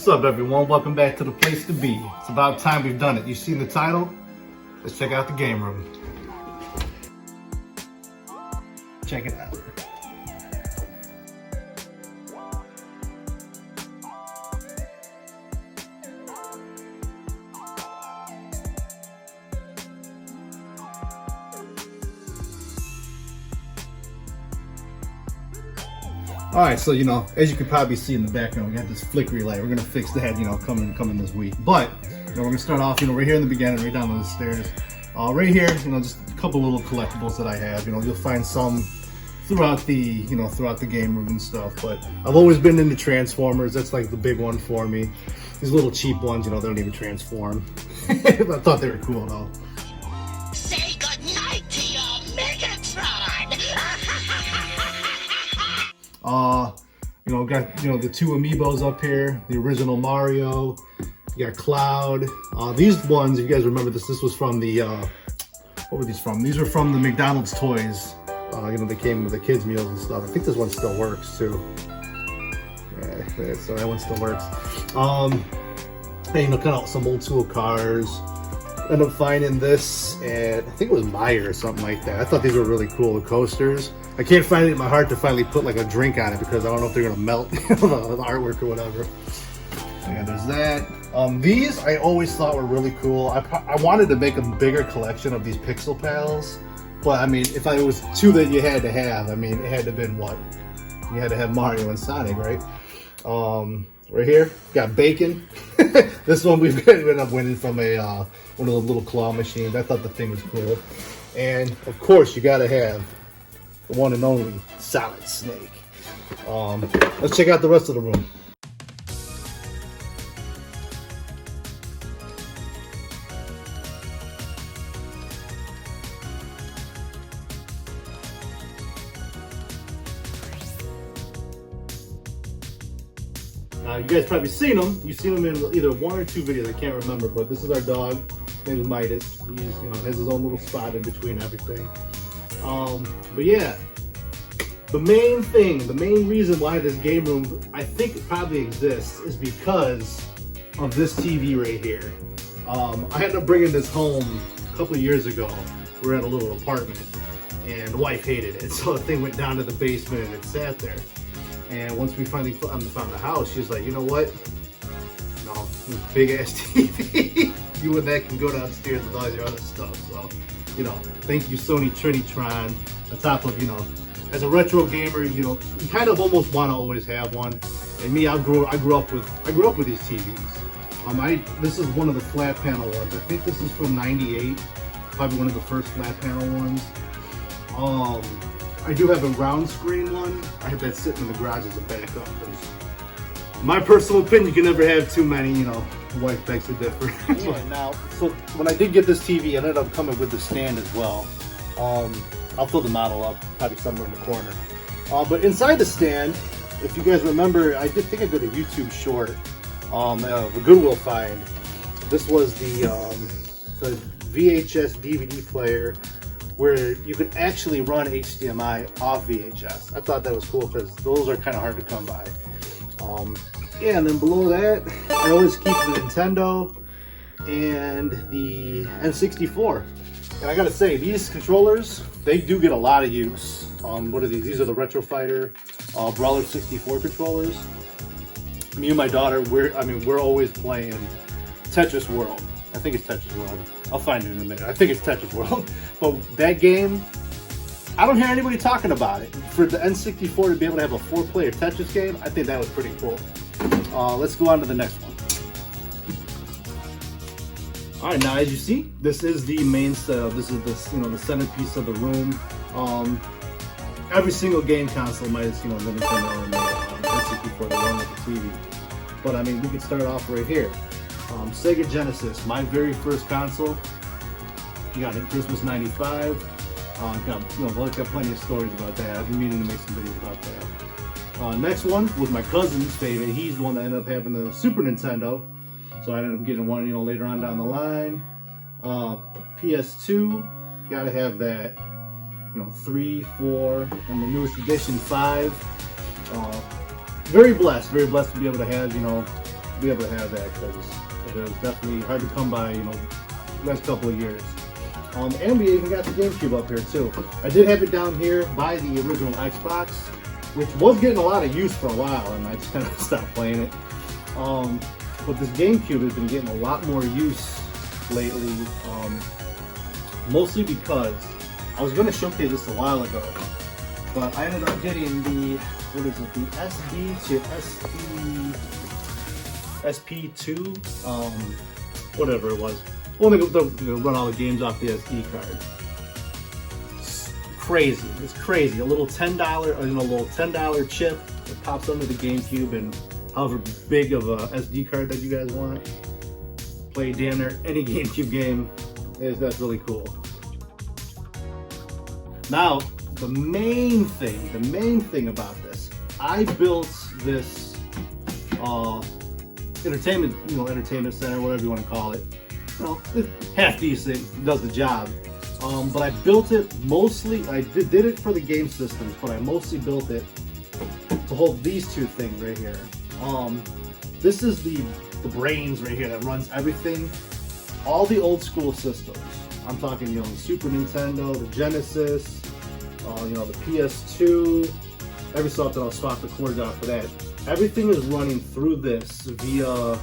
What's up, everyone? Welcome back to the place to be. It's about time we've done it. You've seen the title? Let's check out the game room. Check it out. Alright, so as you can probably see in the background, we got this flickery light. We're gonna fix that, coming this week. But we're gonna start off, right here in the beginning, right down on the stairs. Right here, just a couple little collectibles that I have. You'll find some throughout the, throughout the game room and stuff. But I've always been into Transformers. That's like the big one for me. These little cheap ones, they don't even transform. I thought they were cool though. Say goodnight to your Megatron! Got the two amiibos up here, the original Mario. You got Cloud. These ones, if you guys remember this was from the what were these from? These were from the McDonald's toys. They came with the kids meals and stuff. I think this one still works too. Yeah, so that one still works. And kind of some old school cars. Ended up finding this at, I think it was Meijer or something like that. I thought these were really cool, the coasters. I can't find it in my heart to finally put like a drink on it because I don't know if they're gonna melt the artwork or whatever. Yeah, there's that. These I always thought were really cool. I wanted to make a bigger collection of these Pixel Pals, but I mean, if it was two that you had to have, I mean, it had to have been what? You had to have Mario and Sonic, right? Right here, got Bacon. This one we've ended up winning from one of those little claw machines. I thought the thing was cool. And of course, you gotta have the one and only Solid Snake. Let's check out the rest of the room. You guys probably seen him. You've seen him in either one or two videos. I can't remember, but this is our dog. His name is Midas. He's has his own little spot in between everything. But yeah, the main reason why this game room I think it probably exists is because of this TV right here. I ended up bringing this home a couple of years ago. We were at a little apartment, and the wife hated it, so the thing went down to the basement and it sat there. And once we finally found the house, she was like, you know what? No, this big ass TV. You and that can go downstairs with all your other stuff. So, thank you, Sony Trinitron. On top of, as a retro gamer, you kind of almost want to always have one. And me, I grew up with these TVs. This is one of the flat panel ones. I think this is from '98. Probably one of the first flat panel ones. I do have a round screen one. I have that sitting in the garage as a backup. In my personal opinion, you can never have too many, wife begs to differ. Yeah, now, so when I did get this TV, it ended up coming with the stand as well. I'll fill the model up, probably somewhere in the corner. But inside the stand, if you guys remember, I did think I did a YouTube short, the Goodwill find. This was the VHS DVD player where you could actually run HDMI off VHS. I thought that was cool because those are kind of hard to come by. Yeah, and then below that, I always keep the Nintendo and the N64. And I gotta say, these controllers, they do get a lot of use. What are these? These are the Retro Fighter Brawler 64 controllers. Me and my daughter, we're always playing Tetris World. I think it's Tetris World. I'll find it in a minute. I think it's Tetris World. But that game, I don't hear anybody talking about it. For the N64 to be able to have a 4-player Tetris game, I think that was pretty cool. Let's go on to the next one. All right, now as you see, this is the main setup. This is the centerpiece of the room. Every single game console minus the Nintendo and the N64 that run with the TV. But I mean, we can start off right here. Sega Genesis, my very first console. You got it Christmas '95. Got plenty of stories about that. I've been meaning to make some videos about that. Next one was my cousin's favorite. He's the one that ended up having the Super Nintendo, so I ended up getting one, later on down the line. PS2, gotta have that. 3, 4, and the newest edition 5. Very blessed to be able to have be able to have that because it was definitely hard to come by, you know, last couple of years. And we even got the GameCube up here too. I did have it down here by the original Xbox, which was getting a lot of use for a while, and I just kind of stopped playing it. But this GameCube has been getting a lot more use lately, mostly because I was going to showcase this a while ago, but I ended up getting the, what is it, the SD to SP2, whatever it was. Only to run all the games off the SD card. It's crazy. It's crazy. A little $10, or, you know, a little $10 chip that pops under the GameCube, and however big of a SD card that you guys want, play damn near any GameCube game. That's really cool. Now, the main thing about this, I built this entertainment center, whatever you want to call it. You know, it's half decent, does the job. But I built it mostly, I did it for the game systems, but I mostly built it to hold these two things right here. This is the brains right here that runs everything. All the old school systems. I'm talking, you know, the Super Nintendo, the Genesis, you know, the PS2. Every so often I'll swap the cords out for that. Everything is running through this via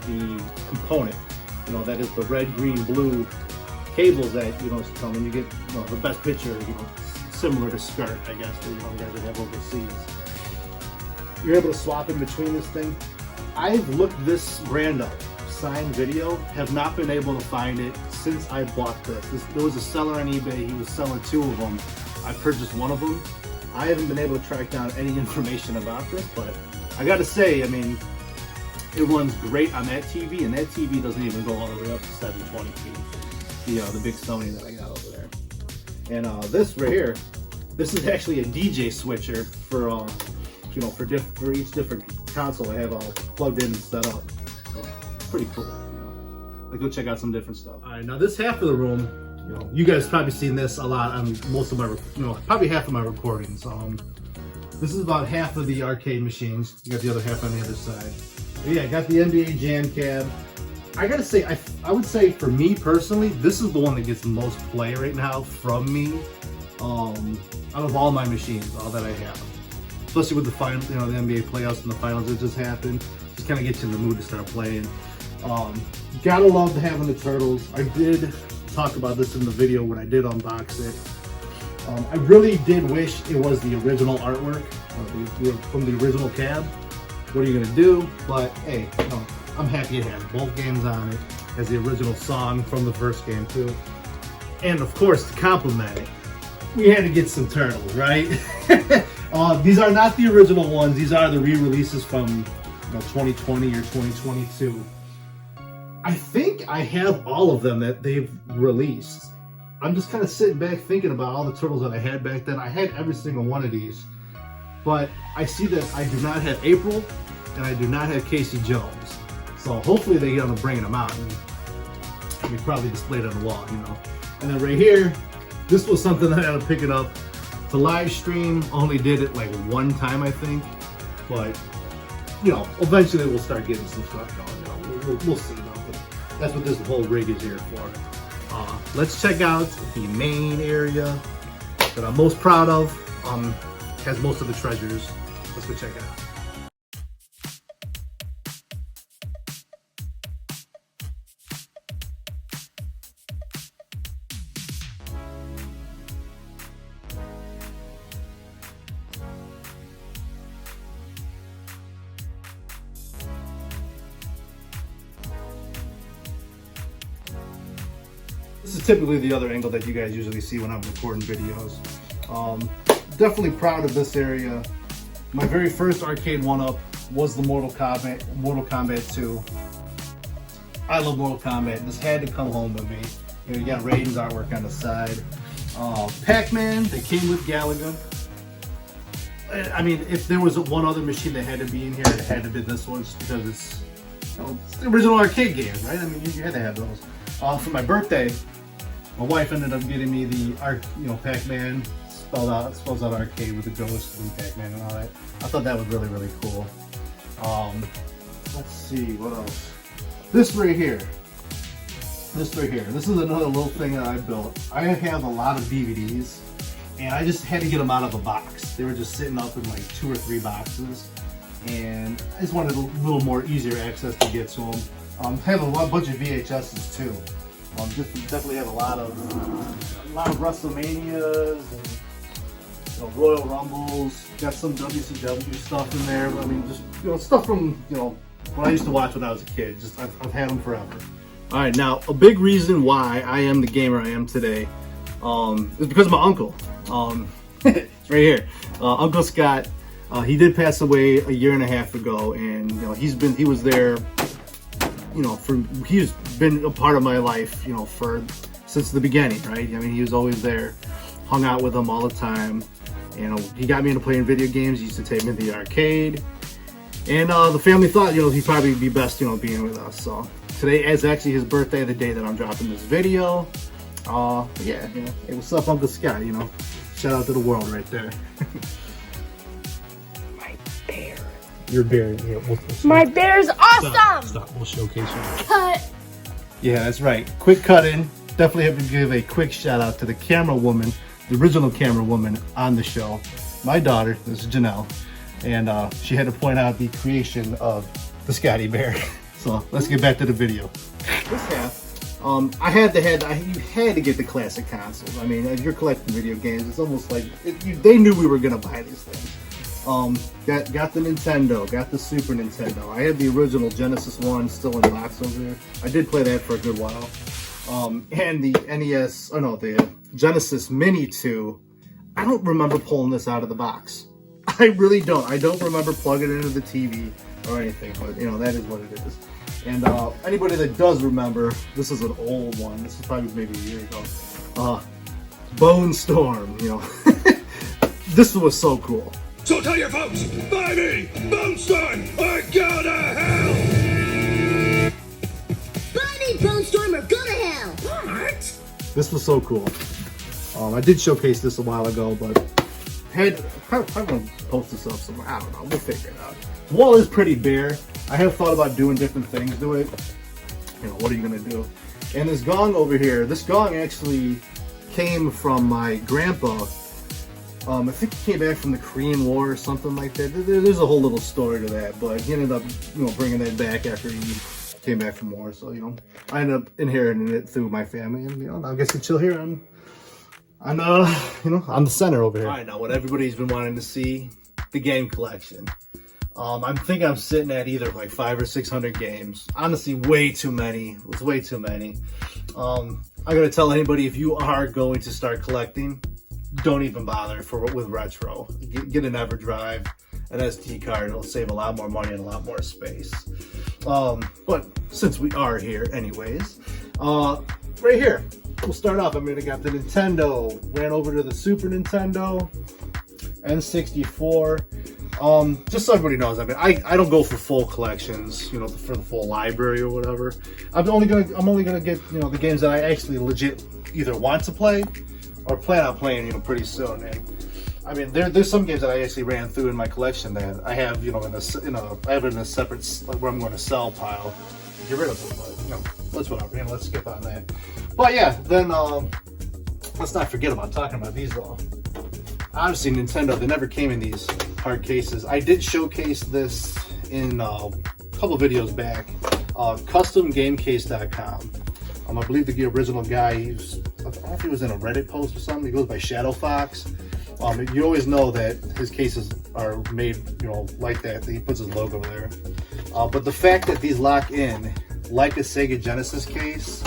the component. You know, that is the red, green, blue cables that, you know, come when you get, you know, the best picture, you know, similar to SCART, I guess, that, you know, you guys would have overseas. You're able to swap in between this thing. I've looked this brand up, Sign Video, have not been able to find it since I bought this. There was a seller on eBay, he was selling two of them. I purchased one of them. I haven't been able to track down any information about this, but I gotta say, I mean, it runs great on that TV, and that TV doesn't even go all the way up to 720p. The big Sony that I got over there. And this right here, this is actually a DJ switcher for you know, for each different console. I have all plugged in and set up. So, pretty cool. You know. Like, go check out some different stuff. All right, now this half of the room, you know, you guys probably seen this a lot on most of my, you know, probably half of my recordings. This is about half of the arcade machines. You got the other half on the other side. But yeah, I got the NBA Jam Cab. I gotta say, I would say for me personally, this is the one that gets the most play right now from me. Out of all my machines, all that I have. Especially with the final, you know, the NBA playoffs and the finals that just happened. Just kind of gets you in the mood to start playing. Gotta love having the Turtles. I did talk about this in the video when I did unbox it. I really did wish it was the original artwork from the original cab. What are you gonna do? But hey, you know, I'm happy it has both games on it. Has the original song from the first game too. And of course, to complement it, we had to get some Turtles, right? These are not the original ones. These are the re-releases from, you know, 2020 or 2022. I think I have all of them that they've released. I'm just kind of sitting back thinking about all the Turtles that I had back then. I had every single one of these. But I see that I do not have April, and I do not have Casey Jones. So hopefully they get on to bringing them out, and we probably displayed on the wall, you know. And then right here, this was something that I had to pick it up to live stream. Only did it like one time, I think. But, you know, eventually we'll start getting some stuff going. You know, we'll see, though. But that's what this whole rig is here for. Let's check out the main area that I'm most proud of. Has most of the treasures. Let's go check it out. This is typically the other angle that you guys usually see when I'm recording videos. Definitely proud of this area. My very first arcade one-up was the Mortal Kombat 2. I love Mortal Kombat. This had to come home with me. You know, you got Raiden's artwork on the side. Pac-Man, they came with Galaga. I mean, if there was one other machine that had to be in here, it had to be this one, just because it's, you know, it's the original arcade game, right? I mean, you had to have those. For my birthday, my wife ended up getting me the Pac-Man spells out arcade with the ghost and Pac-Man and all that. I thought that was really, really cool. let's see, what else? This right here. This is another little thing that I built. I have a lot of DVDs, and I just had to get them out of a box. They were just sitting up in like 2 or 3 boxes, and I just wanted a little more easier access to get to them. I have a bunch of VHSs too. Definitely have a lot of WrestleManias and Royal Rumbles. Got some WCW stuff in there. I mean, just stuff from what I used to watch when I was a kid. Just I've had them forever. All right, now a big reason why I am the gamer I am today is because of my uncle. It's right here, Uncle Scott. He did pass away a year and a half ago, and he was there. He's been a part of my life, since the beginning, right? I mean, he was always there, hung out with him all the time. He got me into playing video games. He used to take me to the arcade, and the family thought, he'd probably be best, being with us. So today is actually his birthday, the day that I'm dropping this video. Yeah, hey, what's up, Uncle Scott? Shout out to the world right there. My bear. Your bear, yeah. My bear's awesome! Stop, we'll showcase you. Cut! Yeah, that's right. Quick cut in. Definitely have to give a quick shout out to the camera woman, the original camera woman on the show. My daughter, this is Janelle, and she had to point out the creation of the Scotty Bear. So let's get back to the video. This half, you had to get the classic consoles. I mean, if you're collecting video games, it's almost like they knew we were gonna buy these things. Got the Nintendo, got the Super Nintendo. I had the original Genesis 1 still in the box over there. I did play that for a good while. And the NES, the Genesis Mini 2. I don't remember pulling this out of the box. I really don't. I don't remember plugging it into the TV or anything, but that is what it is. And anybody that does remember, this is an old one. This is probably maybe a year ago. Bone Storm, This was so cool. So tell your folks, buy me, Bone Storm, or go to hell! Buy me, Bone Storm, or go to hell! What? This was so cool. I did showcase this a while ago, but I'm gonna post this up somewhere. I don't know. We'll figure it out. The wall is pretty bare. I have thought about doing different things to it. What are you gonna do? And this gong over here, this gong actually came from my grandpa. I think he came back from the Korean War or something like that. There's a whole little story to that, but he ended up, bringing that back after he came back from war. So, I ended up inheriting it through my family, and I guess it's chill here. I'm the center over here. All right, now what everybody's been wanting to see, the game collection. I think I'm sitting at either like 500 or 600 games. Honestly, way too many. It's way too many. I'm gonna tell anybody, if you are going to start collecting, don't even bother with retro. Get an EverDrive, an SD card. It'll save a lot more money and a lot more space. But since we are here anyways, right here, we'll start off. I got the Nintendo, ran over to the Super Nintendo, N64. Just so everybody knows, I don't go for full collections, for the full library or whatever. I'm only gonna get, the games that I actually legit either want to play or plan on playing, pretty soon. And there's some games that I actually ran through in my collection that I have, I have it in a separate, where I'm going to sell pile, get rid of them. But that's whatever. Let's skip on that. But yeah, then let's not forget about talking about these though. Obviously, Nintendo, they never came in these hard cases. I did showcase this in a couple videos back. CustomGameCase.com. I believe the original guy, I don't know if he was in a Reddit post or something. He goes by Shadow Fox. You always know that his cases are made, like that. He puts his logo there. But the fact that these lock in like a Sega Genesis case,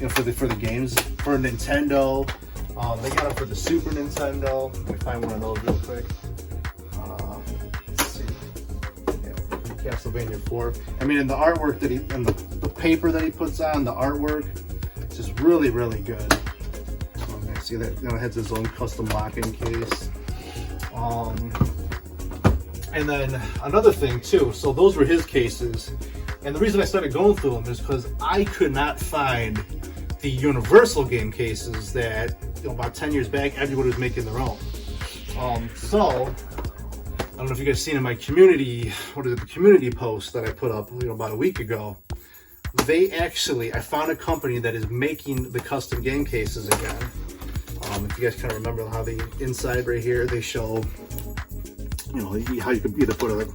for the games, for Nintendo. They got them for the Super Nintendo. Let me find one of those real quick. Let's see. Yeah, Castlevania 4. And the artwork that and the paper that he puts on, the artwork, it's just really, really good. Okay, see that? It has its own custom lock-in case. And then another thing too. So those were his cases, and the reason I started going through them is because I could not find the Universal game cases that about 10 years back everybody was making their own. So don't know if you guys seen in my community, the community post that I put up, about a week ago. I found a company that is making the custom game cases again. If you guys kind of remember how the inside right here, they show, how you could either put a,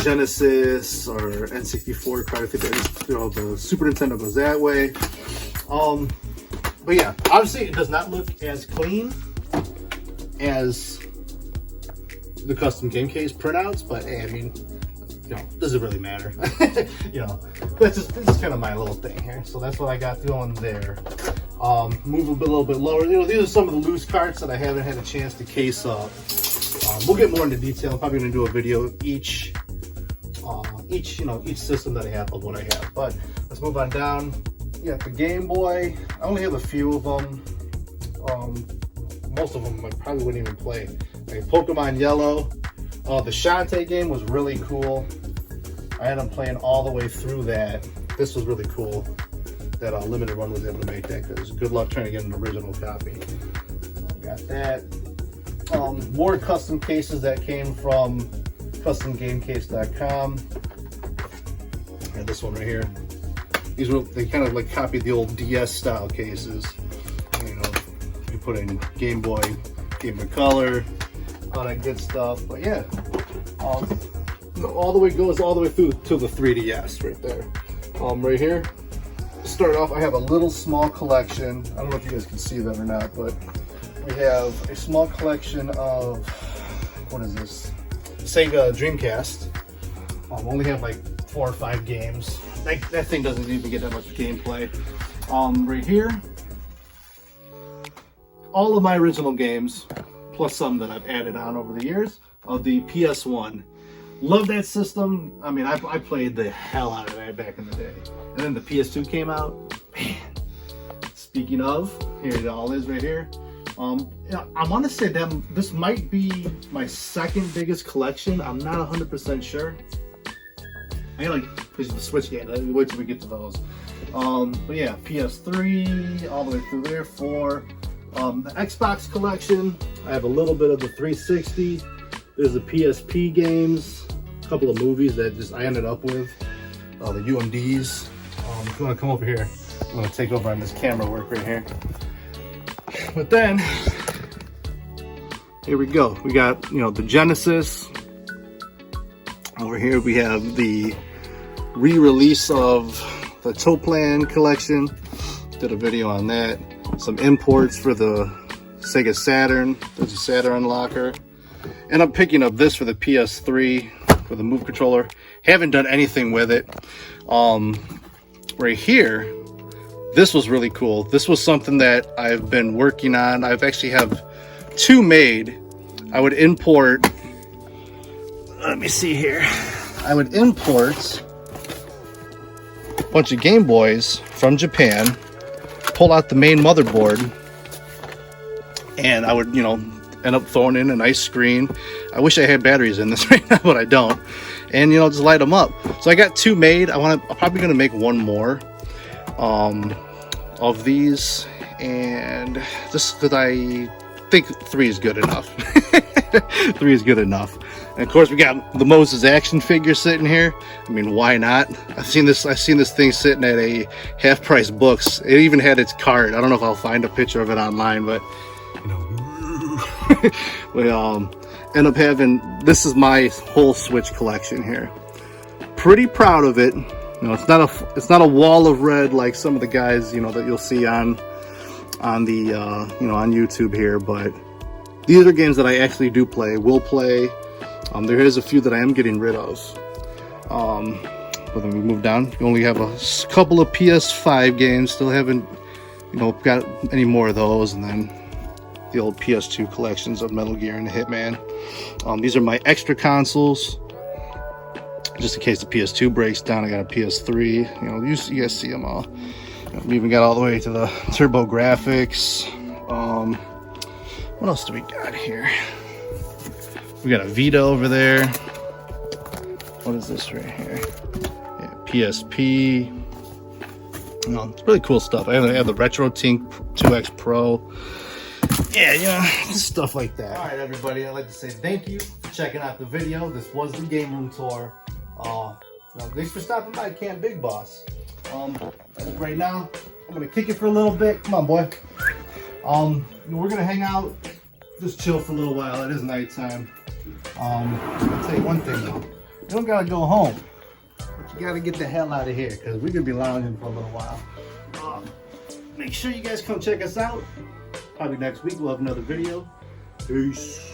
Genesis or N64 card. I think the Super Nintendo goes that way. But yeah, obviously it does not look as clean as the custom game case printouts, but hey, I mean, doesn't really matter. That's just kind of my little thing here. So that's what I got going there. Move a little bit lower. These are some of the loose carts that I haven't had a chance to case up. We'll get more into detail. I'm probably going to do a video of each system that I have of what I have. But let's move on down. Yeah, the Game Boy. I only have a few of them. Most of them I probably wouldn't even play. Like Pokemon Yellow. The Shantae game was really cool. I ended up playing all the way through that. This was really cool that Limited Run was able to make that, because good luck trying to get an original copy. Got that. More custom cases that came from CustomGameCase.com. And this one right here. They kind of like copied the old DS style cases. You put in Game Boy Color, all that good stuff. But yeah, all the way through to the 3DS right there. Right here, to start off, I have a little small collection. I don't know if you guys can see that or not, but we have a small collection of, what is this? Sega Dreamcast. Only have like 4 or 5 games. That thing doesn't even get that much gameplay. Right here, all of my original games, plus some that I've added on over the years, of the PS1. Love that system. I mean, I played the hell out of that back in the day. And then the PS2 came out. Man, speaking of, here it all is right here. I want to say that this might be my second biggest collection. I'm not 100% sure. I gotta push the Switch game. Wait till we get to those. But yeah, PS3 all the way through there. 4. The Xbox collection. I have a little bit of the 360. There's the PSP games. A couple of movies that I ended up with. The UMDs. If you want to come over here, I'm gonna take over on this camera work right here. But then, here we go. We got, the Genesis. Over here we have the re-release of the Toplan collection. Did a video on that. Some imports for the Sega Saturn. There's a Saturn locker. And I'm picking up this for the PS3 for the Move controller. Haven't done anything with it. Right here, this was really cool. This was something that I've been working on. I've actually have 2 made. I would import, let me see here. I would import a bunch of Game Boys from Japan, pull out the main motherboard, and I would, end up throwing in a nice screen. I wish I had batteries in this right now, but I don't. And, just light them up. So I got 2 made. I'm probably going to make 1 more of these. And just because I think 3 is good enough. 3 is good enough. And of course, we got the Moses action figure sitting here. I mean, why not? I've seen this thing sitting at a half-price books. It even had its card. I don't know if I'll find a picture of it online, but we end up having, this is my whole Switch collection here. Pretty proud of it. It's not a wall of red like some of the guys, that you'll see on the on YouTube here, but these are games that I actually will play. There is a few that I am getting rid of. But then we move down. You only have a couple of PS5 games. Still haven't, got any more of those. And then the old PS2 collections of Metal Gear and Hitman. These are my extra consoles. Just in case the PS2 breaks down, I got a PS3. You guys see them all. We even got all the way to the Turbo Graphics. What else do we got here? We got a Vita over there. What is this right here? Yeah, PSP. It's really cool stuff. I have the RetroTink 2X Pro. Yeah, you know, stuff like that. All right, everybody, I'd like to say thank you for checking out the video. This was the game room tour. Thanks for stopping by Camp Big Boss. Right now, I'm gonna kick it for a little bit. Come on, boy. We're gonna hang out, just chill for a little while. It is nighttime. I'll tell you one thing though, you don't gotta go home, but you gotta get the hell out of here because we're gonna be lounging for a little while. Make sure you guys come check us out. Probably next week we'll have another video. Peace.